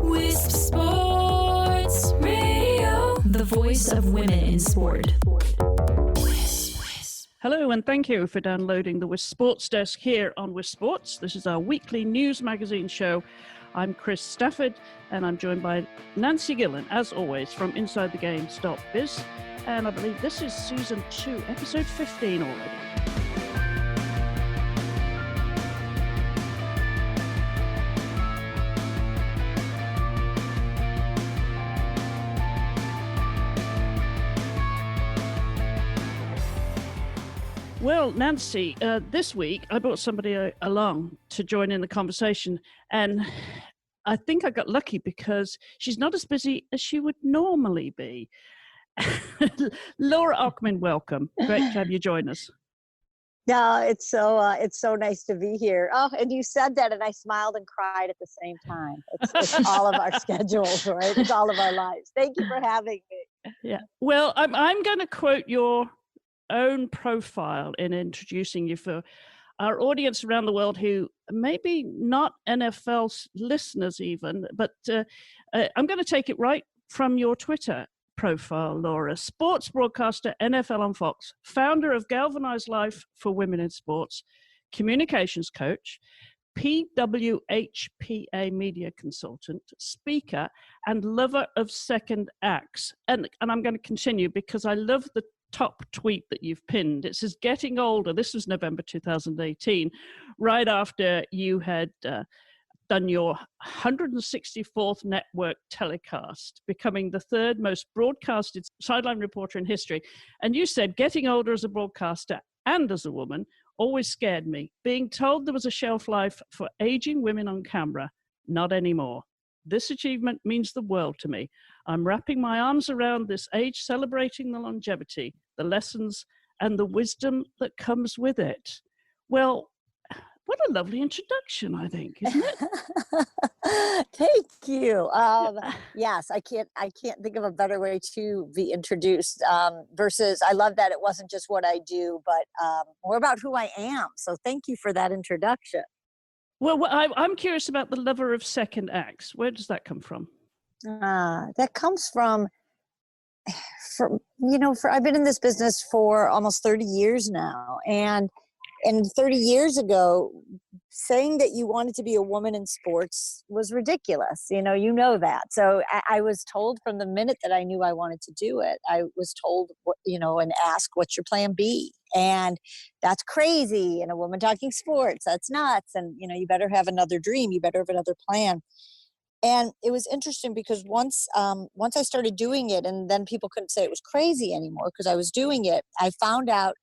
WiSP Sports Radio, the voice of women in sport. Hello, and thank you for downloading the WiSP Sports Desk here on WiSP Sports. This is our weekly news magazine show. I'm Chris Stafford, and I'm joined by Nancy Gillen, as always, from InsideTheGames.biz. And I believe this is season 2, episode 15 already. Well, Nancy, this week I brought somebody along to join in the conversation, and I think I got lucky because she's not as busy as she would normally be. Laura Okmin, welcome. Great to have you join us. Yeah, it's so nice to be here. Oh, and you said that, and I smiled and cried at the same time. It's all of our schedules, right? It's all of our lives. Thank you for having me. Yeah. Well, I'm going to quote your own profile in introducing you for our audience around the world who maybe not NFL listeners even, but I'm going to take it right from your Twitter profile, Laura. Sports broadcaster, NFL on Fox, founder of GALvanize Life for Women in Sports, communications coach, PWHPA media consultant, speaker, and lover of second acts. And I'm going to continue because I love the top tweet that you've pinned. It says, getting older. This was November 2018, right after you had done your 164th network telecast, becoming the third most broadcasted sideline reporter in history. And you said, getting older as a broadcaster and as a woman always scared me. Being told there was a shelf life for aging women on camera, not anymore. This achievement means the world to me. I'm wrapping my arms around this age, celebrating the longevity, the lessons, and the wisdom that comes with it. Well, what a lovely introduction, I think, isn't it? Thank you. Yes, I can't think of a better way to be introduced. Versus, I love that it wasn't just what I do, but more about who I am. So thank you for that introduction. Well, I'm curious about the lover of second acts. Where does that come from? That comes from I've been in this business for almost 30 years now. And 30 years ago, saying that you wanted to be a woman in sports was ridiculous. You know that. So I was told from the minute that I knew I wanted to do it, I was told, and asked, what's your plan B? And that's crazy. And a woman talking sports, that's nuts. And, you better have another dream. You better have another plan. And it was interesting because once I started doing it, and then people couldn't say it was crazy anymore because I was doing it, I found out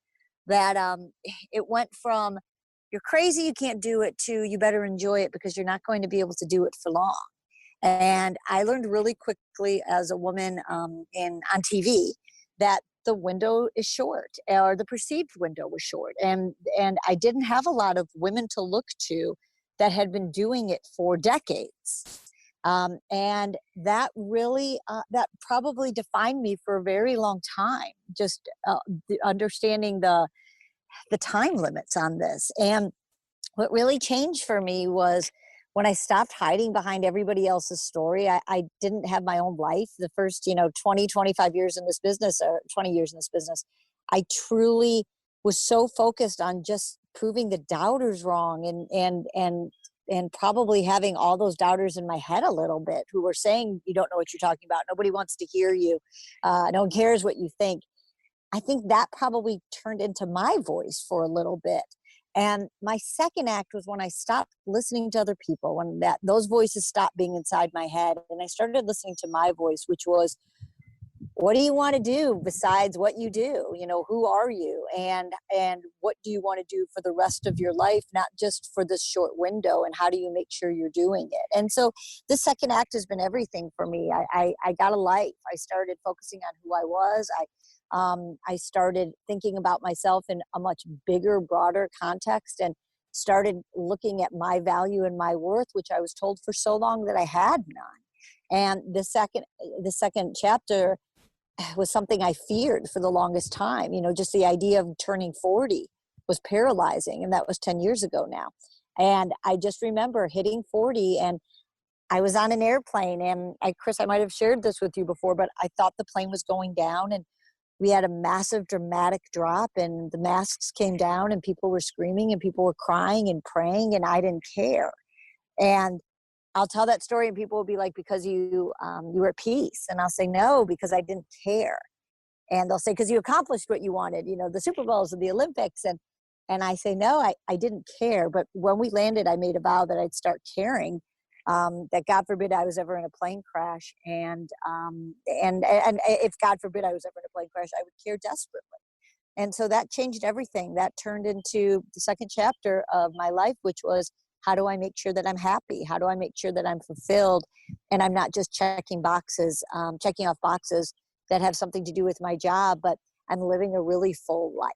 that it went from you're crazy, you can't do it, to you better enjoy it because you're not going to be able to do it for long. And I learned really quickly as a woman on TV that the window is short, or the perceived window was short. And I didn't have a lot of women to look to that had been doing it for decades. And that really, that probably defined me for a very long time, just understanding the time limits on this. And what really changed for me was when I stopped hiding behind everybody else's story. I didn't have my own life. The first, 20, 25 years in this business, or 20 years in this business, I truly was so focused on just proving the doubters wrong and probably having all those doubters in my head a little bit who were saying, you don't know what you're talking about. Nobody wants to hear you. No one cares what you think. I think that probably turned into my voice for a little bit. And my second act was when I stopped listening to other people, when those voices stopped being inside my head. And I started listening to my voice, which was, what do you want to do besides what you do? Who are you? And what do you want to do for the rest of your life, not just for this short window? And how do you make sure you're doing it? And so the second act has been everything for me. I got a life. I started focusing on who I was. I started thinking about myself in a much bigger, broader context, and started looking at my value and my worth, which I was told for so long that I had none. And the second chapter was something I feared for the longest time. Just the idea of turning 40 was paralyzing, and that was 10 years ago now. And I just remember hitting 40, and I was on an airplane, and Chris, I might have shared this with you before, but I thought the plane was going down, and we had a massive dramatic drop, and the masks came down, and people were screaming, and people were crying and praying, and I didn't care. And I'll tell that story, and people will be like, because you were at peace. And I'll say, no, because I didn't care. And they'll say, because you accomplished what you wanted, the Super Bowls and the Olympics. And I say, no, I didn't care. But when we landed, I made a vow that I'd start caring, that God forbid I was ever in a plane crash. And if God forbid I was ever in a plane crash, I would care desperately. And so that changed everything. That turned into the second chapter of my life, which was, how do I make sure that I'm happy? How do I make sure that I'm fulfilled? And I'm not just checking off boxes that have something to do with my job, but I'm living a really full life.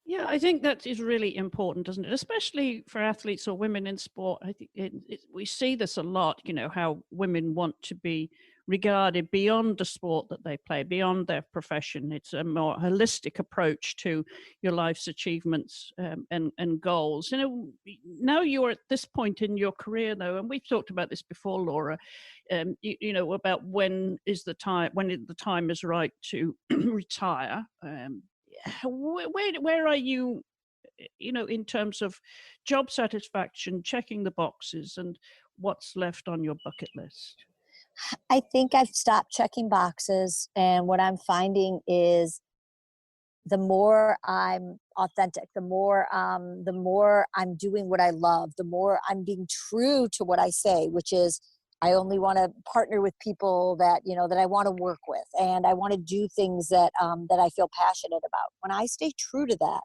Yeah, I think that is really important, doesn't it? Especially for athletes or women in sport. I think we see this a lot, how women want to be regarded beyond the sport that they play, beyond their profession. It's a more holistic approach to your life's achievements and goals. Now you're at this point in your career, though, and we've talked about this before, Laura, about when the time is right to retire. Where are you, in terms of job satisfaction, checking the boxes, and what's left on your bucket list? I think I've stopped checking boxes, and what I'm finding is the more I'm authentic, the more I'm doing what I love, the more I'm being true to what I say, which is I only want to partner with people that that I want to work with, and I want to do things that I feel passionate about. When I stay true to that,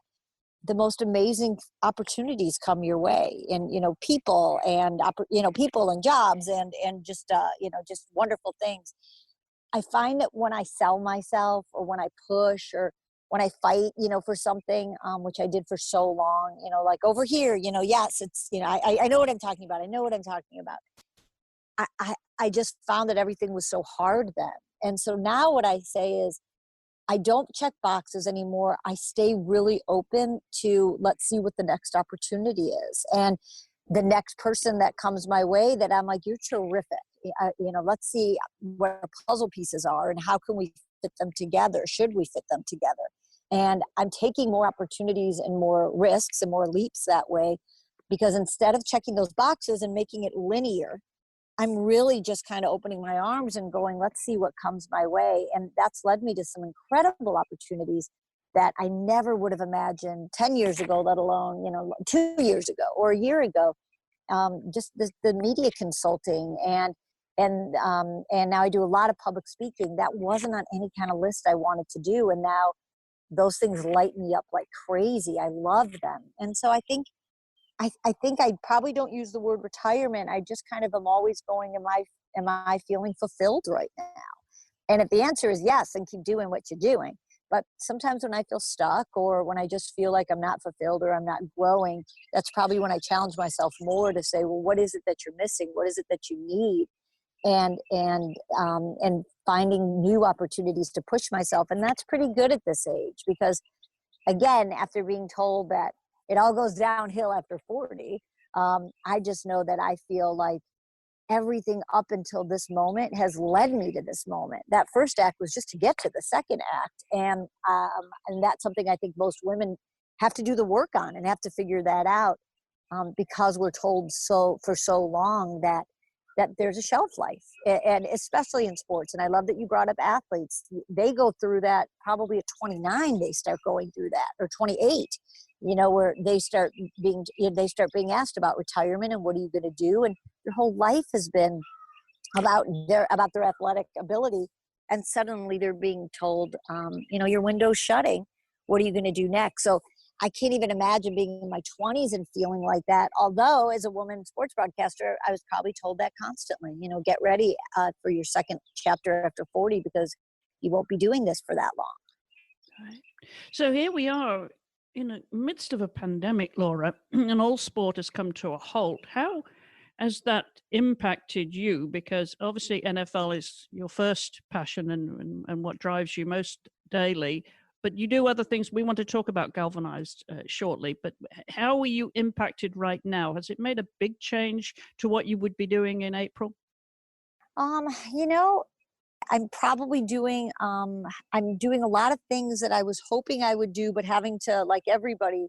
the most amazing opportunities come your way, and people and people and jobs and just just wonderful things. I find that when I sell myself, or when I push, or when I fight, for something, which I did for so long, like over here, yes, it's, I know what I'm talking about. I know what I'm talking about. I just found that everything was so hard then. And so now what I say is, I don't check boxes anymore. I stay really open to, let's see what the next opportunity is. And the next person that comes my way that I'm like, you're terrific. Let's see what our puzzle pieces are and how can we fit them together? Should we fit them together? And I'm taking more opportunities and more risks and more leaps that way, because instead of checking those boxes and making it linear, I'm really just kind of opening my arms and going, let's see what comes my way. And that's led me to some incredible opportunities that I never would have imagined 10 years ago, let alone, 2 years ago or a year ago. Just the media consulting and now I do a lot of public speaking. That wasn't on any kind of list I wanted to do. And now those things light me up like crazy. I love them. And so I think I probably don't use the word retirement. I just kind of am always going, am I feeling fulfilled right now? And if the answer is yes, then keep doing what you're doing. But sometimes when I feel stuck, or when I just feel like I'm not fulfilled or I'm not growing, that's probably when I challenge myself more to say, well, what is it that you're missing? What is it that you need? And finding new opportunities to push myself. And that's pretty good at this age, because again, after being told that it all goes downhill after 40, I just know that I feel like everything up until this moment has led me to this moment. That first act was just to get to the second act. And that's something I think most women have to do the work on and have to figure that out, because we're told for so long that there's a shelf life, and especially in sports. And I love that you brought up athletes. They go through that probably at 29, they start going through that, or 28, where they start being asked about retirement and what are you going to do? And their whole life has been about their athletic ability. And suddenly they're being told, your window's shutting. What are you going to do next? So I can't even imagine being in my 20s and feeling like that. Although as a woman sports broadcaster, I was probably told that constantly, get ready for your second chapter after 40, because you won't be doing this for that long. Right. So here we are in the midst of a pandemic, Laura, and all sport has come to a halt. How has that impacted you? Because obviously NFL is your first passion and what drives you most daily. but you do other things. We want to talk about GALvanize shortly, but how are you impacted right now? Has it made a big change to what you would be doing in April? You know, I'm probably doing, I'm doing a lot of things that I was hoping I would do, but having to, like everybody,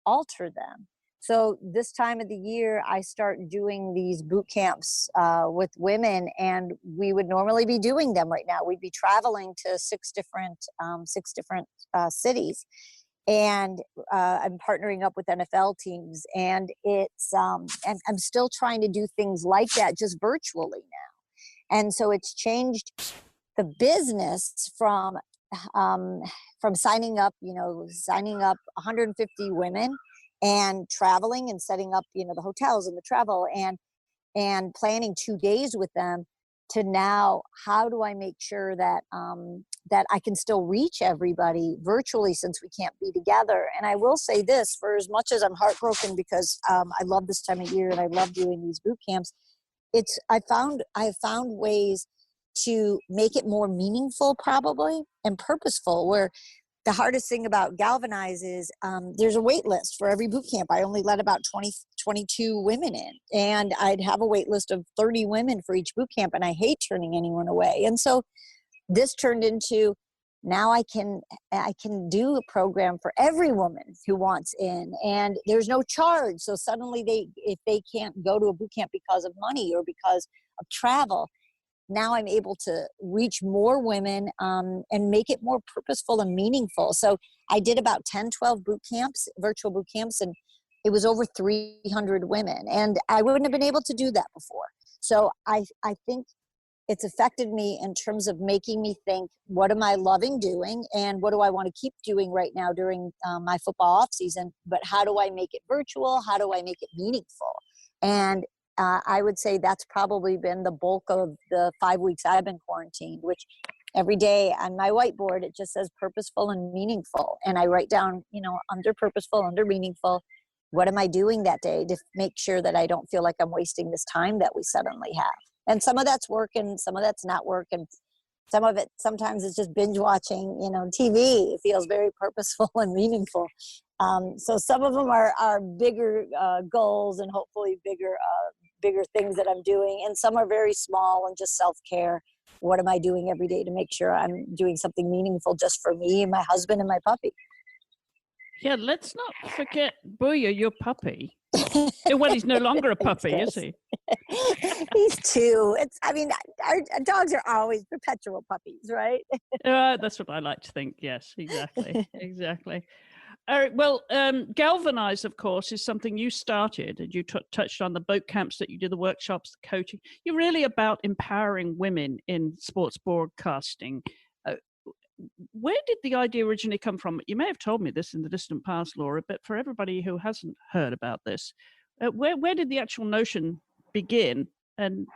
alter them. So this time of the year, I start doing these boot camps with women, and we would normally be doing them right now. We'd be traveling to six different cities, and I'm partnering up with NFL teams, and and I'm still trying to do things like that, just virtually now. And so it's changed the business from signing up 150 women and traveling and setting up, the hotels and the travel and planning 2 days with them, to now, how do I make sure that that I can still reach everybody virtually, since we can't be together? And I will say this, for as much as I'm heartbroken, because I love this time of year and I love doing these boot camps, I have found ways to make it more meaningful, probably, and purposeful, where the hardest thing about GALvanize is there's a wait list for every boot camp. I only let about 22 women in, and I'd have a wait list of 30 women for each boot camp, and I hate turning anyone away. And so this turned into, now I can do a program for every woman who wants in, and there's no charge. So suddenly if they can't go to a boot camp because of money or because of travel, now I'm able to reach more women and make it more purposeful and meaningful. So I did about 10, 12 boot camps, virtual boot camps, and it was over 300 women. And I wouldn't have been able to do that before. So I think it's affected me in terms of making me think, what am I loving doing? And what do I want to keep doing right now during my football off season? But how do I make it virtual? How do I make it meaningful? And I would say that's probably been the bulk of the 5 weeks I've been quarantined, which every day on my whiteboard, it just says purposeful and meaningful. And I write down, under purposeful, under meaningful, what am I doing that day to make sure that I don't feel like I'm wasting this time that we suddenly have. And some of that's work and some of that's not work. And some of it, sometimes it's just binge watching, TV. It feels very purposeful and meaningful. So some of them are bigger goals and hopefully bigger things that I'm doing. And some are very small and just self-care. What am I doing every day to make sure I'm doing something meaningful just for me, my husband, and my puppy? Yeah, let's not forget Booyah, your puppy. Well, he's no longer a puppy, is he? He's 2. Our dogs are always perpetual puppies, right? That's what I like to think. Yes, exactly. Exactly. All right. Well, GALvanize, of course, is something you started, and you touched on the boat camps that you do, the workshops, the coaching. You're really about empowering women in sports broadcasting. Where did the idea originally come from? You may have told me this in the distant past, Laura, but for everybody who hasn't heard about this, where did the actual notion begin? And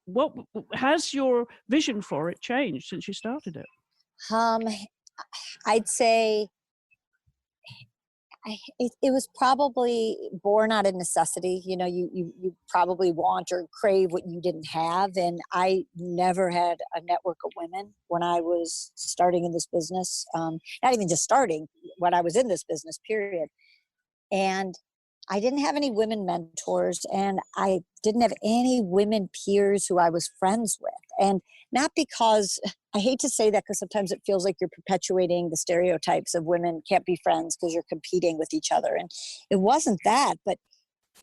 what has your vision for it changed since you started it? I'd say it was probably born out of necessity. You probably want or crave what you didn't have. And I never had a network of women when I was starting in this business. Not even just starting, when I was in this business, period. And I didn't have any women mentors, and I didn't have any women peers who I was friends with. And not because, I hate to say that, because sometimes it feels like you're perpetuating the stereotypes of women can't be friends because you're competing with each other. And it wasn't that, but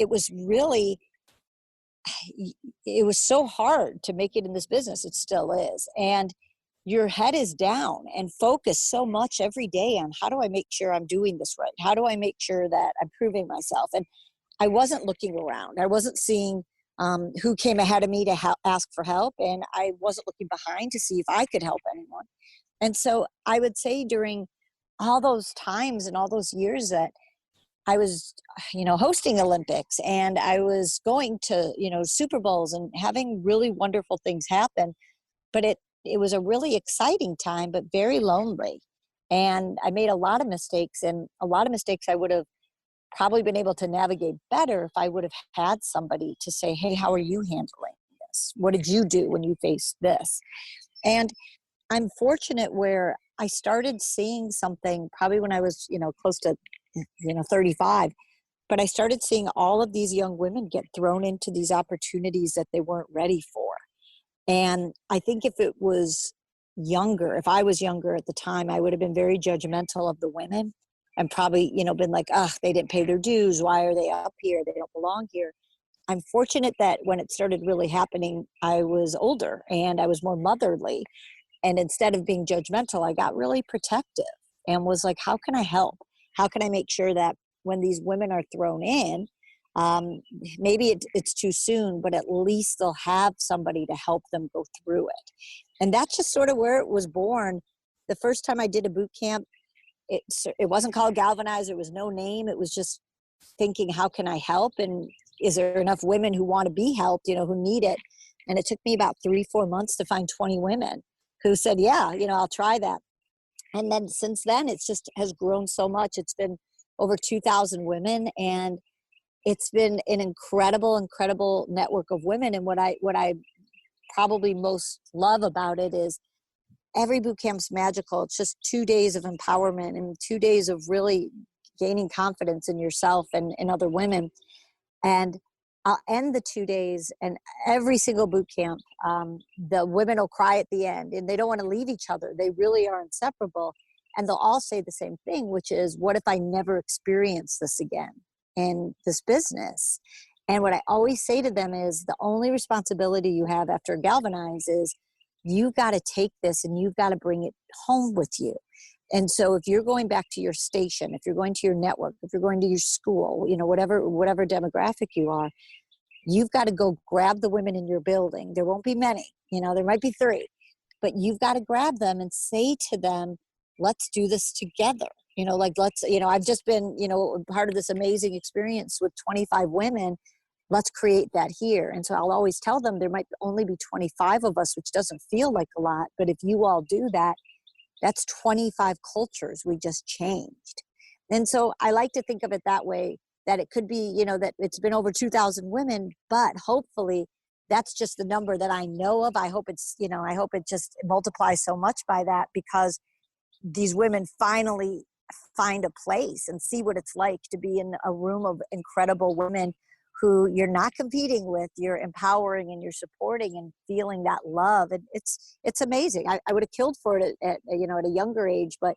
it was so hard to make it in this business. It still is. And your head is down and focused so much every day on, how do I make sure I'm doing this right? How do I make sure that I'm proving myself? And I wasn't looking around. I wasn't seeing who came ahead of me to ask for help. And I wasn't looking behind to see if I could help anyone. And so I would say during all those times and all those years that I was, hosting Olympics, and I was going to, Super Bowls and having really wonderful things happen, but it was a really exciting time, but very lonely. And I made a lot of mistakes, and a lot of mistakes I would have probably been able to navigate better if I would have had somebody to say, hey, how are you handling this? What did you do when you faced this? And I'm fortunate where I started seeing something probably when I was, close to, 35. But I started seeing all of these young women get thrown into these opportunities that they weren't ready for. And I think if I was younger at the time, I would have been very judgmental of the women and probably, been like, they didn't pay their dues. Why are they up here? They don't belong here. I'm fortunate that when it started really happening, I was older and I was more motherly. And instead of being judgmental, I got really protective and was like, how can I help? How can I make sure that when these women are thrown in, maybe it's too soon, but at least they'll have somebody to help them go through it. And that's just sort of where it was born. The first time I did a boot camp, it wasn't called GALvanize. There was no name. It was just thinking, how can I help? And is there enough women who want to be helped, who need it? And it took me about 3-4 months to find 20 women who said, yeah, I'll try that. And then since then, it's just has grown so much. It's been over 2,000 women, and it's been an incredible network of women. And what I probably most love about it is every boot camp's magical. It's just 2 days of empowerment and 2 days of really gaining confidence in yourself and in other women. And I'll end the 2 days, and every single boot camp, the women will cry at the end, and they don't want to leave each other. They really are inseparable. And they'll all say the same thing, which is, what if I never experience this again in this business? And what I always say to them is, the only responsibility you have after GALvanize is you've got to take this and you've got to bring it home with you. And so if you're going back to your station, if you're going to your network, if you're going to your school, whatever demographic you are, you've got to go grab the women in your building. There won't be many, there might be 3, but you've got to grab them and say to them, let's do this together. I've just been, part of this amazing experience with 25 women. Let's create that here. And so I'll always tell them there might only be 25 of us, which doesn't feel like a lot, but if you all do that, that's 25 cultures we just changed. And so I like to think of it that way, that it could be, that it's been over 2,000 women, but hopefully that's just the number that I know of. I hope I hope it just multiplies so much by that, because these women finally find a place and see what it's like to be in a room of incredible women who you're not competing with, you're empowering and you're supporting and feeling that love. And it's amazing. I would have killed for it at a younger age, but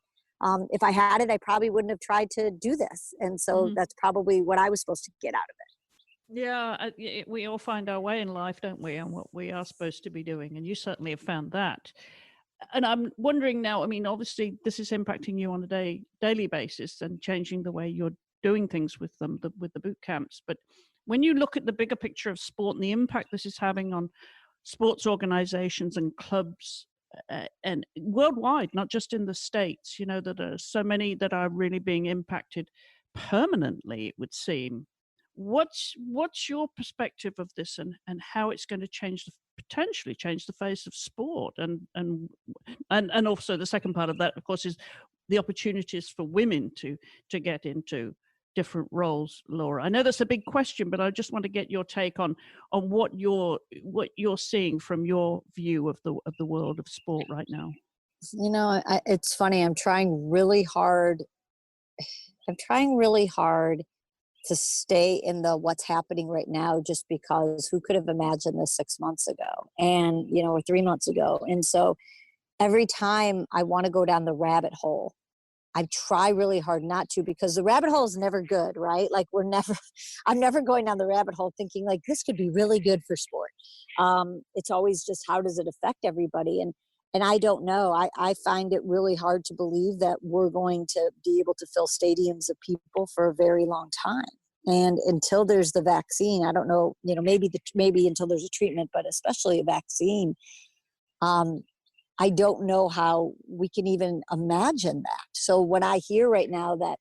if I had it, I probably wouldn't have tried to do this. And so that's probably what I was supposed to get out of it. Yeah, we all find our way in life, don't we, and what we are supposed to be doing. And you certainly have found that. And I'm wondering now, obviously this is impacting you on a daily basis and changing the way you're doing things with them, with the boot camps. But when you look at the bigger picture of sport and the impact this is having on sports organizations and clubs and worldwide, not just in the States, that are so many that are really being impacted permanently, it would seem. What's your perspective of this and how it's going to potentially change the face of sport? And also the second part of that, of course, is the opportunities for women to get into different roles, Laura. I know that's a big question, but I just want to get your take on what you're seeing from your view of the world of sport right now. It's funny. I'm trying really hard to stay in the what's happening right now, just because who could have imagined this 6 months ago and, or 3 months ago. And so every time I want to go down the rabbit hole, I try really hard not to, because the rabbit hole is never good, right? Like I'm never going down the rabbit hole thinking like this could be really good for sport. It's always just, how does it affect everybody? And I don't know. I find it really hard to believe that we're going to be able to fill stadiums of people for a very long time. And until there's the vaccine, I don't know, maybe until there's a treatment, but especially a vaccine, I don't know how we can even imagine that. So when I hear right now that,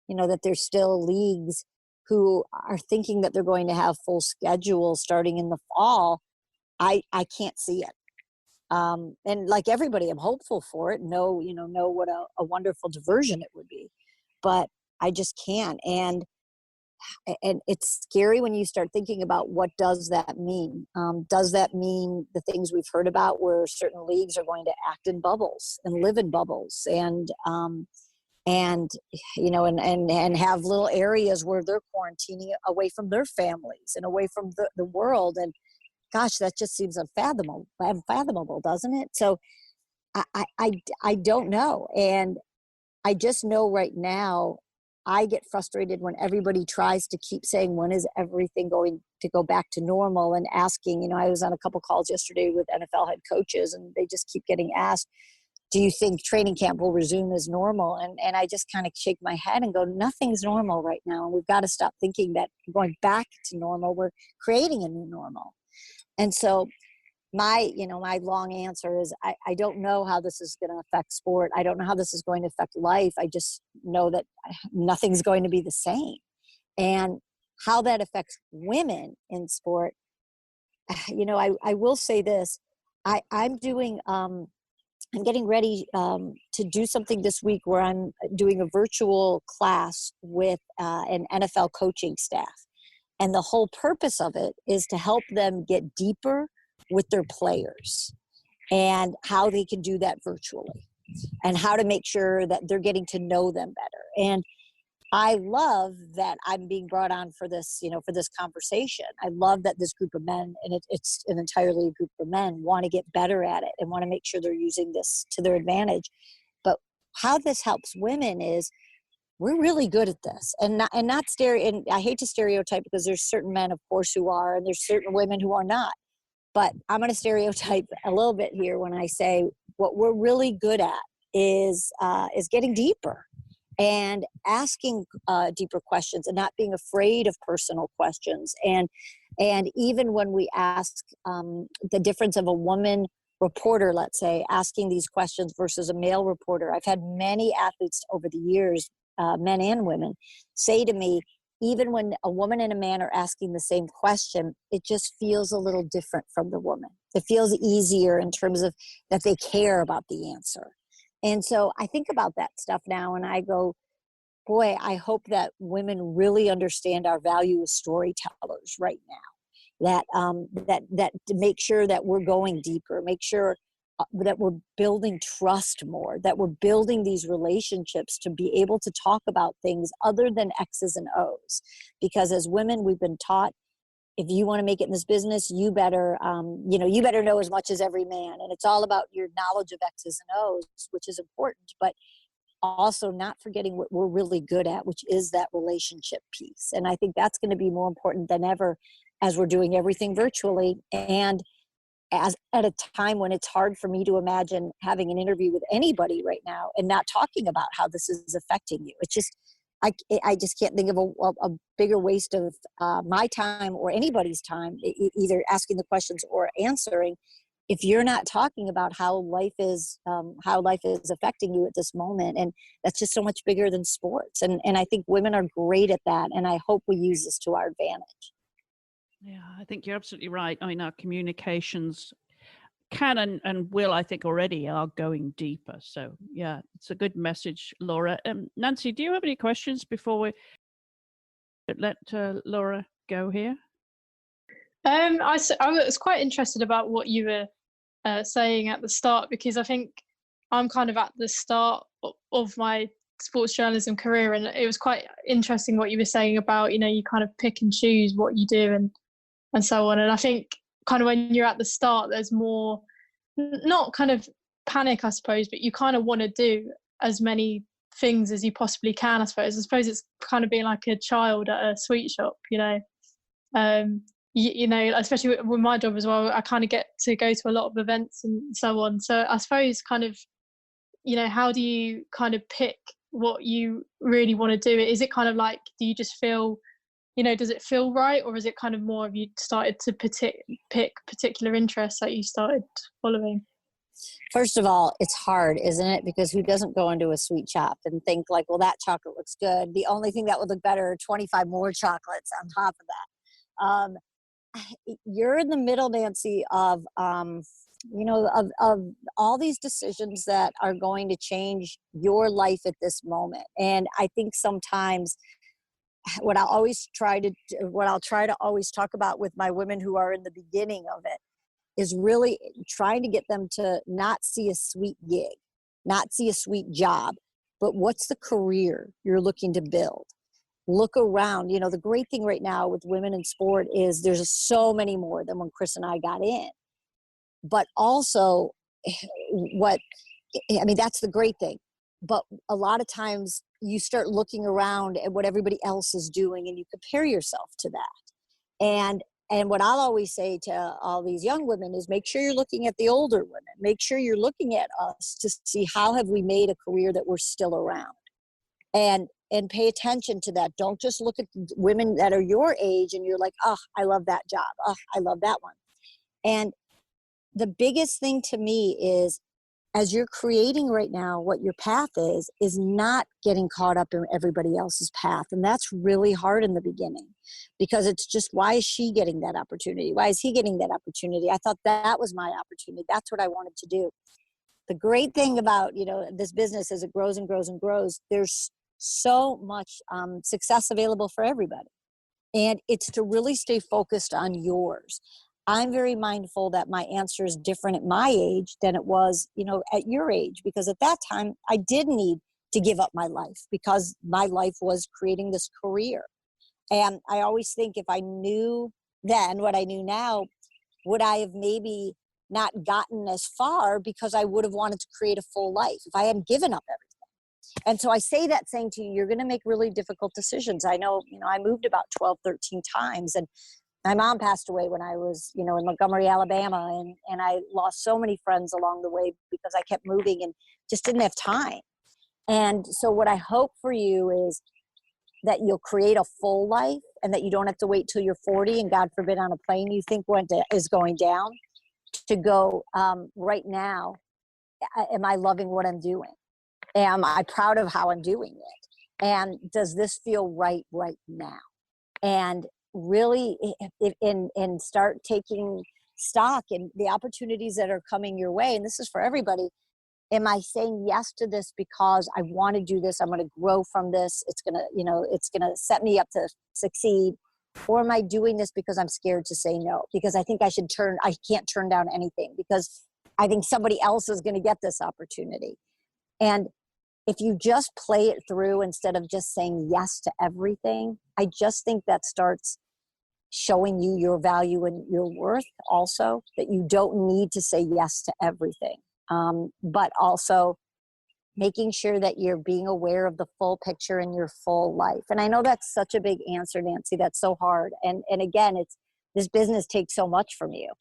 that there's still leagues who are thinking that they're going to have full schedules starting in the fall, I can't see it. And like everybody, I'm hopeful for it. Know what a wonderful diversion it would be, but I just can't. And and it's scary when you start thinking about what does that mean. Does that mean the things we've heard about where certain leagues are going to act in bubbles and live in bubbles and you know, and have little areas where they're quarantining away from their families and away from the world? And gosh, that just seems unfathomable, doesn't it? So I don't know. And I just know right now, I get frustrated when everybody tries to keep saying, when is everything going to go back to normal? And asking, you know, I was on a couple calls yesterday with NFL head coaches, and they just keep getting asked, do you think training camp will resume as normal? And I just kind of shake my head and go, nothing's normal right now. And we've got to stop thinking that going back to normal, we're creating a new normal. And so my long answer is I don't know how this is going to affect sport. I don't know how this is going to affect life. I just know that nothing's going to be the same. And how that affects women in sport, you know, I will say this. I'm getting ready to do something this week where I'm doing a virtual class with an NFL coaching staff. And the whole purpose of it is to help them get deeper with their players and how they can do that virtually and how to make sure that they're getting to know them better. And I love that I'm being brought on for this, you know, for this conversation. I love that this group of men, and it's an entirely group of men, want to get better at it and want to make sure they're using this to their advantage. But how this helps women is we're really good at this, and I hate to stereotype, because there's certain men, of course, who are, and there's certain women who are not. But I'm going to stereotype a little bit here when I say what we're really good at is getting deeper and asking deeper questions and not being afraid of personal questions. And even when we ask the difference of a woman reporter, let's say, asking these questions versus a male reporter. I've had many athletes over the years, men and women, say to me, even when a woman and a man are asking the same question, it just feels a little different from the woman. It feels easier in terms of that they care about the answer. And so I think about that stuff now, and I go, boy, I hope that women really understand our value as storytellers right now. That to make sure that we're going deeper, make sure that we're building trust more, that we're building these relationships to be able to talk about things other than X's and O's. Because as women, we've been taught, if you want to make it in this business, you better know as much as every man. And it's all about your knowledge of X's and O's, which is important, but also not forgetting what we're really good at, which is that relationship piece. And I think that's going to be more important than ever as we're doing everything virtually. And as at a time when it's hard for me to imagine having an interview with anybody right now and not talking about how this is affecting you. It's just, I just can't think of a bigger waste of my time or anybody's time, either asking the questions or answering, if you're not talking about how life is affecting you at this moment. And that's just so much bigger than sports. And I think women are great at that. And I hope we use this to our advantage. Yeah, I think you're absolutely right. I mean, our communications can and will, I think, already are going deeper. So, yeah, it's a good message, Laura. Nancy, do you have any questions before we let Laura go here? I was quite interested about what you were saying at the start, because I think I'm kind of at the start of my sports journalism career, and it was quite interesting what you were saying about, you know, you kind of pick and choose what you do and so on. And I think kind of when you're at the start, there's more, not kind of panic, I suppose, but you kind of want to do as many things as you possibly can, I suppose. I suppose it's kind of being like a child at a sweet shop, you know. You know, especially with my job as well, I kind of get to go to a lot of events and so on. So I suppose kind of, you know, how do you kind of pick what you really want to do? Is it kind of like, do you just feel, you know, does it feel right? Or is it kind of more of you started to pick particular interests that you started following? First of all, it's hard, isn't it? Because who doesn't go into a sweet shop and think like, well, that chocolate looks good. The only thing that would look better are 25 more chocolates on top of that. You're in the middle, Nancy, of all these decisions that are going to change your life at this moment. And I think sometimes what I'll try to always talk about with my women who are in the beginning of it is really trying to get them to not see a sweet gig, not see a sweet job, but what's the career you're looking to build? Look around. You know, the great thing right now with women in sport is there's so many more than when Chris and I got in. But also, that's the great thing. But a lot of times you start looking around at what everybody else is doing and you compare yourself to that. And what I'll always say to all these young women is make sure you're looking at the older women. Make sure you're looking at us to see how have we made a career that we're still around. And pay attention to that. Don't just look at women that are your age and you're like, oh, I love that job. Oh, I love that one. And the biggest thing to me is, as you're creating right now, what your path is not getting caught up in everybody else's path. And that's really hard in the beginning because it's just, why is she getting that opportunity? Why is he getting that opportunity? I thought that was my opportunity. That's what I wanted to do. The great thing about, this business as it grows and grows and grows, there's so much success available for everybody. And it's to really stay focused on yours. I'm very mindful that my answer is different at my age than it was, at your age, because at that time I did need to give up my life because my life was creating this career. And I always think if I knew then what I knew now, would I have maybe not gotten as far because I would have wanted to create a full life if I hadn't given up everything. And so I say that saying to you, you're going to make really difficult decisions. I know, I moved about 12, 13 times, and my mom passed away when I was, in Montgomery, Alabama, and I lost so many friends along the way because I kept moving and just didn't have time. And so what I hope for you is that you'll create a full life and that you don't have to wait till you're 40 and God forbid on a plane you think is going down to go right now. Am I loving what I'm doing? Am I proud of how I'm doing it? And does this feel right now? And really and start taking stock in the opportunities that are coming your way. And this is for everybody. Am I saying yes to this because I want to do this? I'm going to grow from this. It's going to set me up to succeed. Or am I doing this because I'm scared to say no? Because I think I can't turn down anything because I think somebody else is going to get this opportunity. And if you just play it through instead of just saying yes to everything, I just think that starts showing you your value and your worth also, that you don't need to say yes to everything. But also making sure that you're being aware of the full picture in your full life. And I know that's such a big answer, Nancy. That's so hard. And again, this business takes so much from you.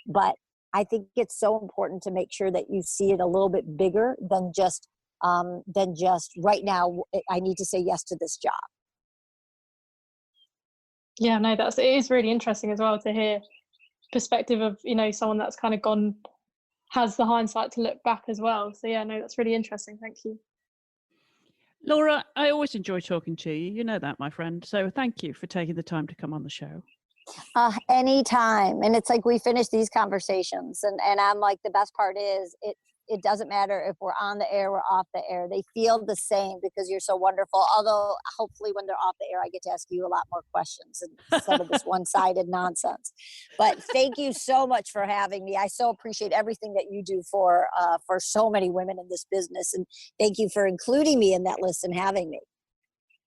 But I think it's so important to make sure that you see it a little bit bigger than just right now, I need to say yes to this job. Yeah, no, it is really interesting as well to hear perspective of, someone that's kind of has the hindsight to look back as well. So yeah, no, that's really interesting. Thank you. Laura, I always enjoy talking to you. You know that, my friend. So thank you for taking the time to come on the show. Anytime. And it's like we finish these conversations and I'm like, the best part is it doesn't matter if we're on the air or off the air. They feel the same because you're so wonderful. Although hopefully when they're off the air, I get to ask you a lot more questions instead of this one-sided nonsense. But thank you so much for having me. I so appreciate everything that you do for so many women in this business. And thank you for including me in that list and having me.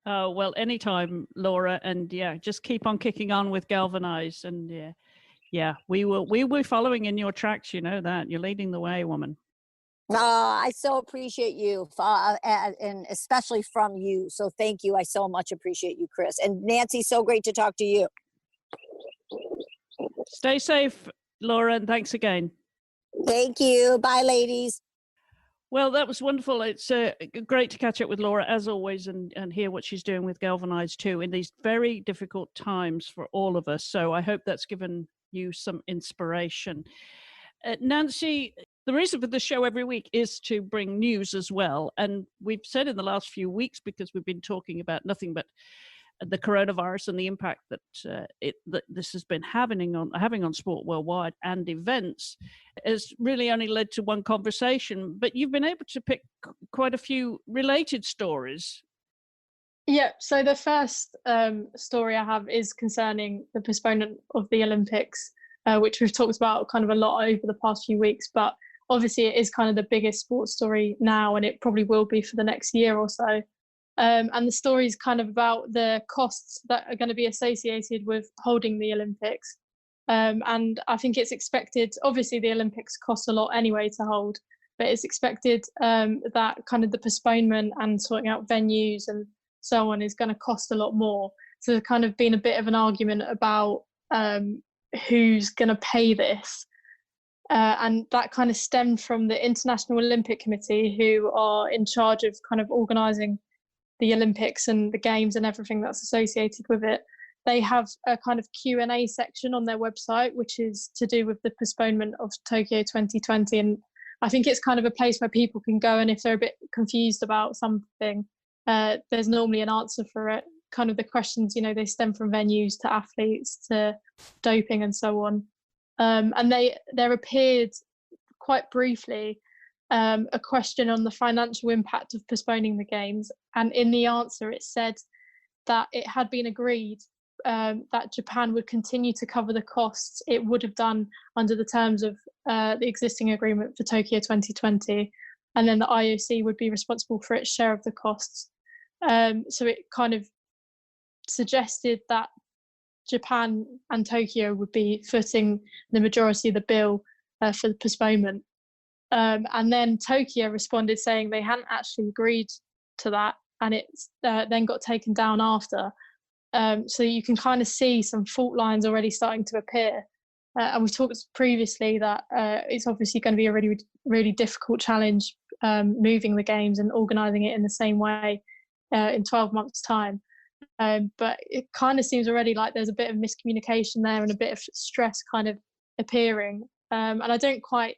Oh, well, anytime, Laura. And yeah, just keep on kicking on with GALvanize. And yeah, we will be following in your tracks. You know that. You're leading the way, woman. I so appreciate you, and especially from you. So thank you. I so much appreciate you, Chris. And Nancy, so great to talk to you. Stay safe, Laura, and thanks again. Thank you. Bye, ladies. Well, that was wonderful. It's great to catch up with Laura, as always, and hear what she's doing with GALvanize too in these very difficult times for all of us. So I hope that's given you some inspiration. Nancy, the reason for the show every week is to bring news as well. And we've said in the last few weeks, because we've been talking about nothing but the coronavirus and the impact that this has been having on sport worldwide and events, has really only led to one conversation. But you've been able to pick quite a few related stories. Yeah, so the first story I have is concerning the postponement of the Olympics, which we've talked about kind of a lot over the past few weeks, but obviously it is kind of the biggest sports story now, and it probably will be for the next year or so. And the story is kind of about the costs that are going to be associated with holding the Olympics. And I think it's expected, obviously the Olympics cost a lot anyway to hold, but it's expected that kind of the postponement and sorting out venues and so on is going to cost a lot more. So there's kind of been a bit of an argument about who's going to pay this. And that kind of stemmed from the International Olympic Committee, who are in charge of kind of organising the Olympics and the games and everything that's associated with it. They have a kind of Q&A section on their website, which is to do with the postponement of Tokyo 2020. And I think it's kind of a place where people can go, and if they're a bit confused about something, there's normally an answer for it. Kind of the questions, they stem from venues to athletes to doping and so on. And there appeared quite briefly a question on the financial impact of postponing the games. And in the answer, it said that it had been agreed that Japan would continue to cover the costs it would have done under the terms of the existing agreement for Tokyo 2020. And then the IOC would be responsible for its share of the costs. So it kind of suggested that Japan and Tokyo would be footing the majority of the bill for the postponement. And then Tokyo responded saying they hadn't actually agreed to that, and it then got taken down after. So you can kind of see some fault lines already starting to appear. And we've talked previously that it's obviously going to be a really, really difficult challenge moving the games and organising it in the same way in 12 months' time. But it kind of seems already like there's a bit of miscommunication there and a bit of stress kind of appearing. And I don't quite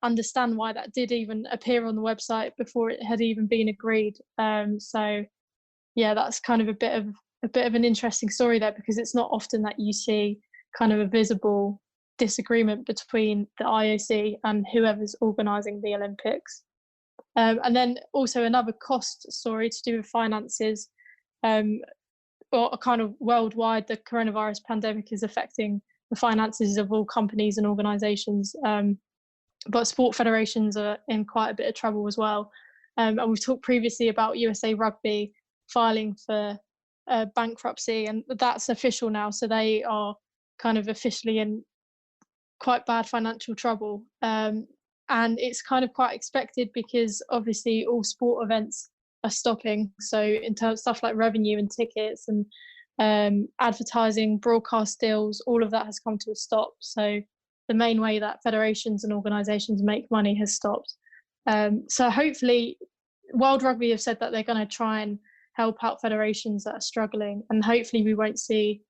understand why that did even appear on the website before it had even been agreed. So yeah, that's kind of a bit of an interesting story there, because it's not often that you see kind of a visible disagreement between the IOC and whoever's organising the Olympics. And then also another cost story to do with finances. Or kind of worldwide, the coronavirus pandemic is affecting the finances of all companies and organisations. But sport federations are in quite a bit of trouble as well. And we've talked previously about USA Rugby filing for bankruptcy, and that's official now. So they are kind of officially in quite bad financial trouble. And it's kind of quite expected, because obviously all sport events are stopping. So in terms of stuff like revenue and tickets and advertising, broadcast deals, all of that has come to a stop. So the main way that federations and organisations make money has stopped. So hopefully, World Rugby have said that they're going to try and help out federations that are struggling, and hopefully we won't see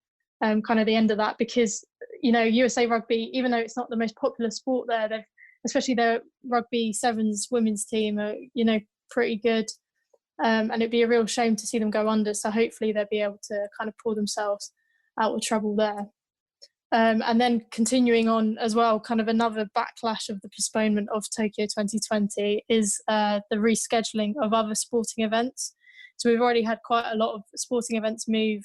kind of the end of that, because USA Rugby, even though it's not the most popular sport there, they've, especially their Rugby Sevens women's team, are pretty good. And it'd be a real shame to see them go under. So hopefully they'll be able to kind of pull themselves out of trouble there. And then continuing on as well, kind of another backlash of the postponement of Tokyo 2020 is the rescheduling of other sporting events. So we've already had quite a lot of sporting events move,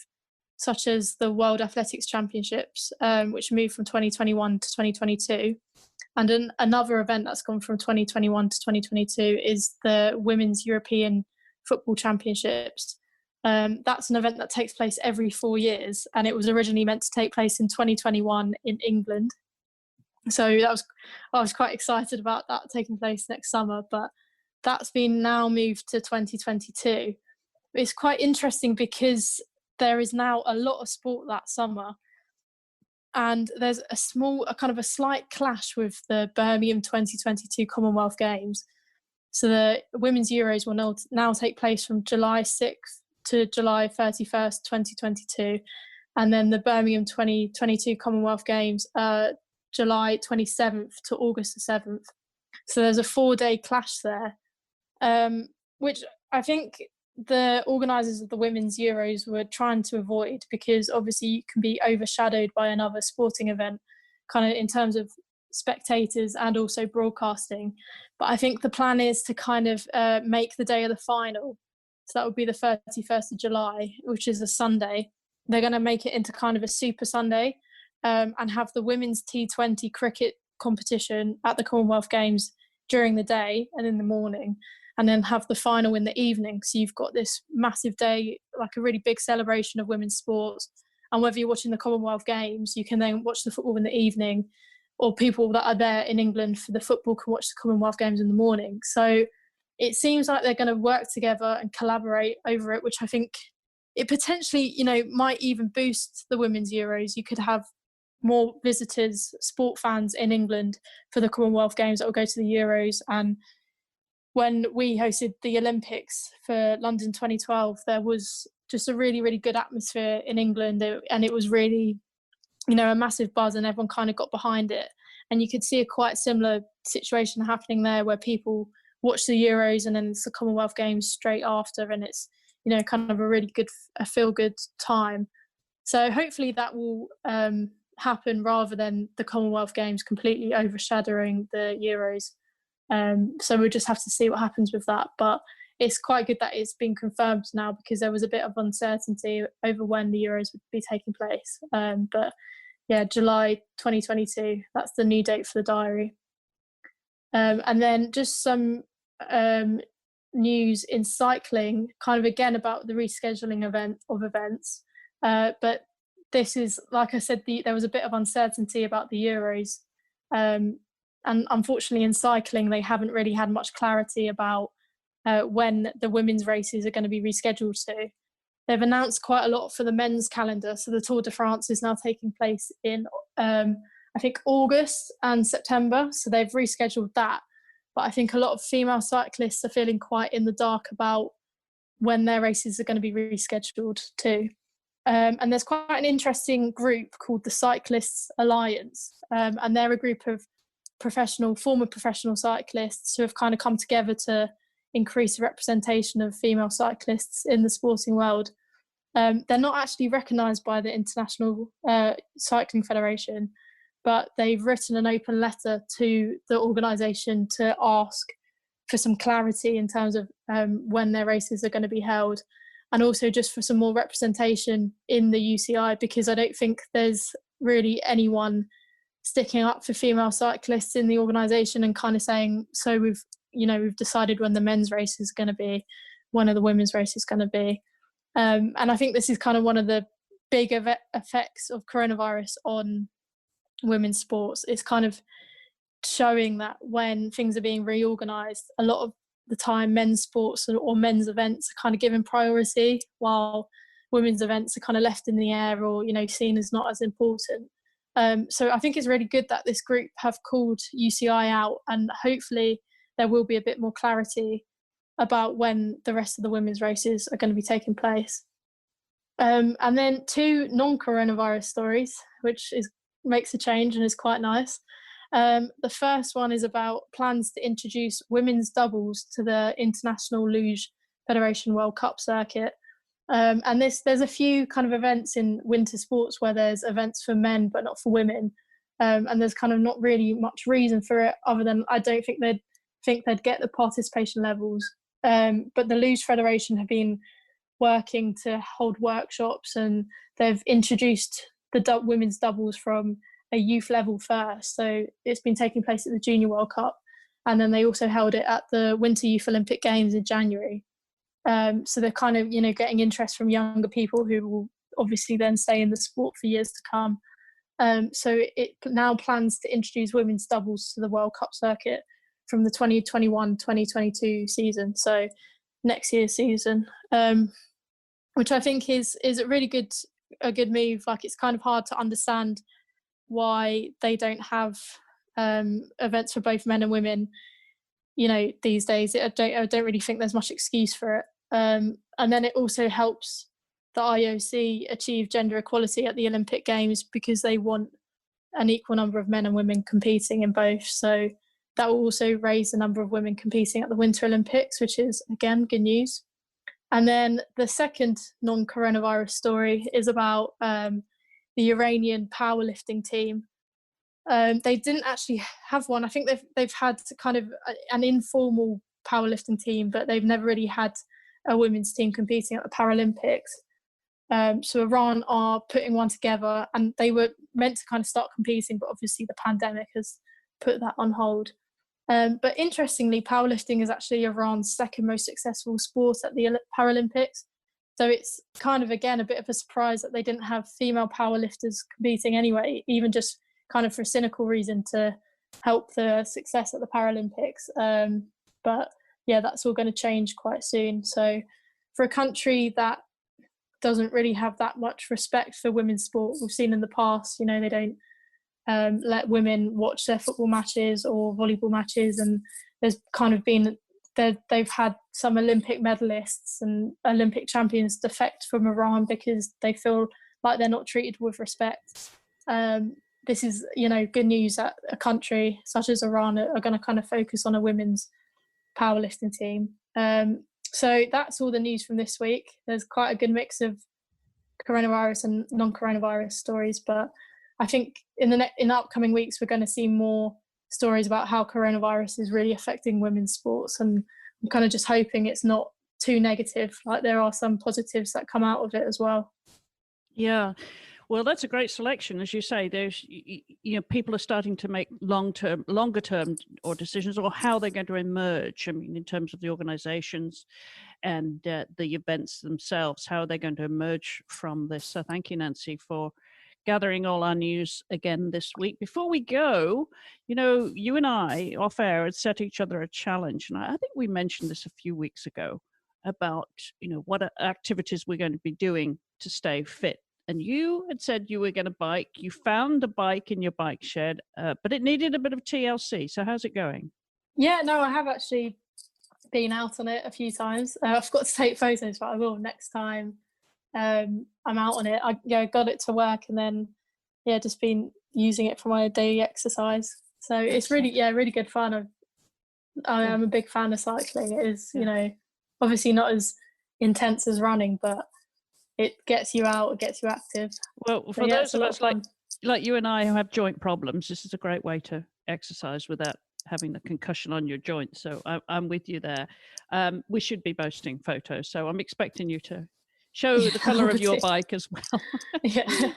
such as the World Athletics Championships, which moved from 2021 to 2022. And another event that's gone from 2021 to 2022 is the Women's European Football Championships. That's an event that takes place every 4 years, and it was originally meant to take place in 2021 in England. So I was quite excited about that taking place next summer, but that's been now moved to 2022. It's quite interesting because there is now a lot of sport that summer, and there's a kind of a slight clash with the Birmingham 2022 Commonwealth Games. So the Women's Euros will now take place from July 6th to July 31st, 2022. And then the Birmingham 2022 Commonwealth Games are July 27th to August the 7th. So there's a 4-day clash there, which I think the organisers of the Women's Euros were trying to avoid, because obviously you can be overshadowed by another sporting event, kind of in terms of spectators and also broadcasting. But I think the plan is to kind of make the day of the final So that would be the 31st of July, which is a Sunday. They're going to make it into kind of a Super Sunday, and have the women's T20 cricket competition at the Commonwealth Games during the day and in the morning, and then have the final in the evening. So you've got this massive day, like a really big celebration of women's sports. And whether you're watching the Commonwealth Games, you can then watch the football in the evening, or people that are there in England for the football can watch the Commonwealth Games in the morning. So it seems like they're going to work together and collaborate over it, which I think it potentially, might even boost the Women's Euros. You could have more visitors, sport fans in England for the Commonwealth Games that will go to the Euros. And when we hosted the Olympics for London 2012, there was just a really, really good atmosphere in England. And it was really, a massive buzz, and everyone kind of got behind it. And you could see a quite similar situation happening there, where people watch the Euros and then it's the Commonwealth Games straight after, and it's, kind of a really good, a feel-good time. So hopefully that will happen rather than the Commonwealth Games completely overshadowing the Euros. So we'll just have to see what happens with that. But it's quite good that it's been confirmed now, because there was a bit of uncertainty over when the Euros would be taking place. But yeah, July 2022, that's the new date for the diary. And then just some news in cycling, kind of again about the rescheduling of events. But this is, like I said, there was a bit of uncertainty about the Euros. And unfortunately in cycling, they haven't really had much clarity about when the women's races are going to be rescheduled to. They've announced quite a lot for the men's calendar. So the Tour de France is now taking place in, I think, August and September. So they've rescheduled that. But I think a lot of female cyclists are feeling quite in the dark about when their races are going to be rescheduled too. And there's quite an interesting group called the Cyclists Alliance. And they're a group of former professional cyclists who have kind of come together to increase the representation of female cyclists in the sporting world. They're not actually recognised by the International Cycling Federation, but they've written an open letter to the organisation to ask for some clarity in terms of when their races are going to be held, and also just for some more representation in the UCI, because I don't think there's really anyone sticking up for female cyclists in the organisation and kind of saying, so we've decided when the men's race is going to be, when are the women's race is going to be. And I think this is kind of one of the big effects of coronavirus on women's sports. It's kind of showing that when things are being reorganised, a lot of the time men's sports or men's events are kind of given priority, while women's events are kind of left in the air or, seen as not as important. So I think it's really good that this group have called UCI out, and hopefully there will be a bit more clarity about when the rest of the women's races are going to be taking place. And then two non-coronavirus stories, which makes a change and is quite nice. The first one is about plans to introduce women's doubles to the International Luge Federation World Cup circuit. And there's a few kind of events in winter sports where there's events for men but not for women. And there's kind of not really much reason for it, other than I don't think they'd get the participation levels. But the Luge Federation have been working to hold workshops, and they've introduced the women's doubles from a youth level first. So it's been taking place at the Junior World Cup, and then they also held it at the Winter Youth Olympic Games in January. So they're kind of, getting interest from younger people who will obviously then stay in the sport for years to come. So it now plans to introduce women's doubles to the World Cup circuit from the 2021-2022 season, so next year's season, which I think is a really good move. Like, it's kind of hard to understand why they don't have events for both men and women, these days. I don't really think there's much excuse for it. And then it also helps the IOC achieve gender equality at the Olympic Games, because they want an equal number of men and women competing in both. So that will also raise the number of women competing at the Winter Olympics, which is, again, good news. And then the second non-coronavirus story is about the Iranian powerlifting team. They didn't actually have one. I think they've had kind of an informal powerlifting team, but they've never really had a women's team competing at the Paralympics. So Iran are putting one together, and they were meant to kind of start competing, but obviously the pandemic has put that on hold. But interestingly, powerlifting is actually Iran's second most successful sport at the Paralympics. So it's kind of, again, a bit of a surprise that they didn't have female powerlifters competing anyway, even just kind of for a cynical reason to help the success at the Paralympics. But yeah, that's all going to change quite soon. So for a country that doesn't really have that much respect for women's sport, we've seen in the past, you know, they don't let women watch their football matches or volleyball matches, and there's kind of been they've had some Olympic medalists and Olympic champions defect from Iran because they feel like they're not treated with respect. This is, you know, good news that a country such as Iran are going to kind of focus on a women's powerlifting team. So that's all the news from this week. There's quite a good mix of coronavirus and non-coronavirus stories, but I think in the upcoming weeks, we're going to see more stories about how coronavirus is really affecting women's sports. And I'm kind of just hoping it's not too negative. Like, there are some positives that come out of it as well. Yeah. Well, that's a great selection. As you say, there's, you know, people are starting to make longer term or decisions, or how they're going to emerge. I mean, in terms of the organizations and the events themselves, how they're going to emerge from this. So thank you, Nancy, for gathering all our news again this week. Before we go, you know, you and I off air had set each other a challenge. And I think we mentioned this a few weeks ago about, you know, what activities we're going to be doing to stay fit. And you had said you were going to bike. You found a bike in your bike shed, but it needed a bit of TLC. So how's it going? Yeah, no, I have actually been out on it a few times. I forgot to take photos, but I will next time I'm out on it. I got it to work, and then just been using it for my daily exercise. So it's really good fun. I am a big fan of cycling. It is, you know, obviously not as intense as running, but it gets you out, it gets you active. Well, for those of us like you and I who have joint problems, this is a great way to exercise without having the concussion on your joint. So I'm with you there. We should be posting photos. So I'm expecting you to show the colour of your bike as well.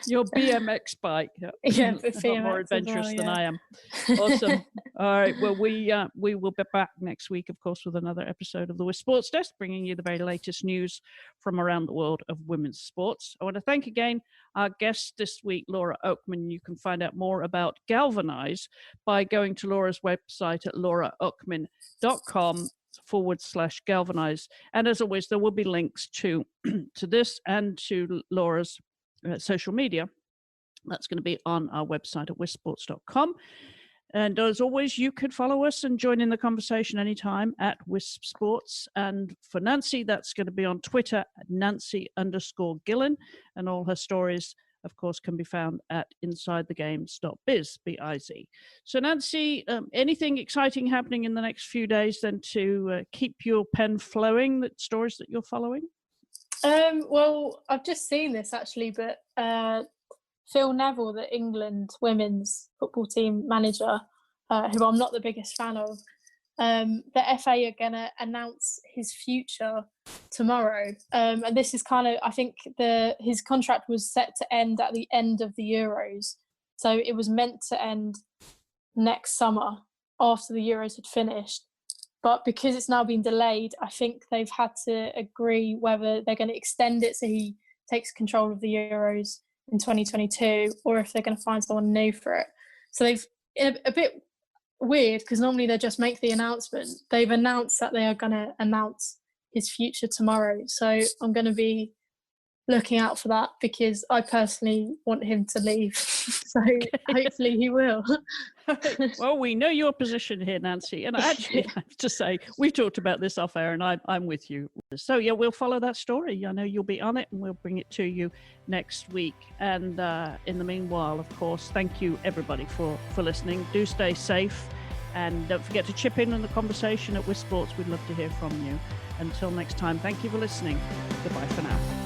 Your BMX bike. More adventurous than I am. Awesome. All right. Well, we will be back next week, of course, with another episode of the WiSP Sports Desk, bringing you the very latest news from around the world of women's sports. I want to thank again our guest this week, Laura Okmin. You can find out more about GALvanize by going to Laura's website at lauraokmin.com/GALvanize. And as always, there will be links to this and to Laura's social media. That's going to be on our website at wisports.com. And as always, you could follow us and join in the conversation anytime at WiSP Sports. And for Nancy, that's going to be on Twitter at Nancy_Gillen. And all her stories, of course, can be found at insidethegames.biz, B-I-Z. So Nancy, anything exciting happening in the next few days then to keep your pen flowing, the stories that you're following? Well, I've just seen this actually, but Phil Neville, the England women's football team manager, who I'm not the biggest fan of, the FA are going to announce his future tomorrow. And this is kind of, I think his contract was set to end at the end of the Euros. So it was meant to end next summer after the Euros had finished. But because it's now been delayed, I think they've had to agree whether they're going to extend it so he takes control of the Euros in 2022, or if they're going to find someone new for it. So they've, a bit weird, because normally they just make the announcement. They've announced that they are going to announce his future tomorrow. So I'm going to be looking out for that, because I personally want him to leave. So hopefully he will. Well, we know your position here, Nancy. And actually, I have to say, we talked about this off air, and I'm with you. So yeah, we'll follow that story. I know you'll be on it, and we'll bring it to you next week. And in the meanwhile, of course, thank you everybody for listening. Do stay safe, and don't forget to chip in the conversation at WiSP Sports. We'd love to hear from you. Until next time, thank you for listening. Goodbye for now.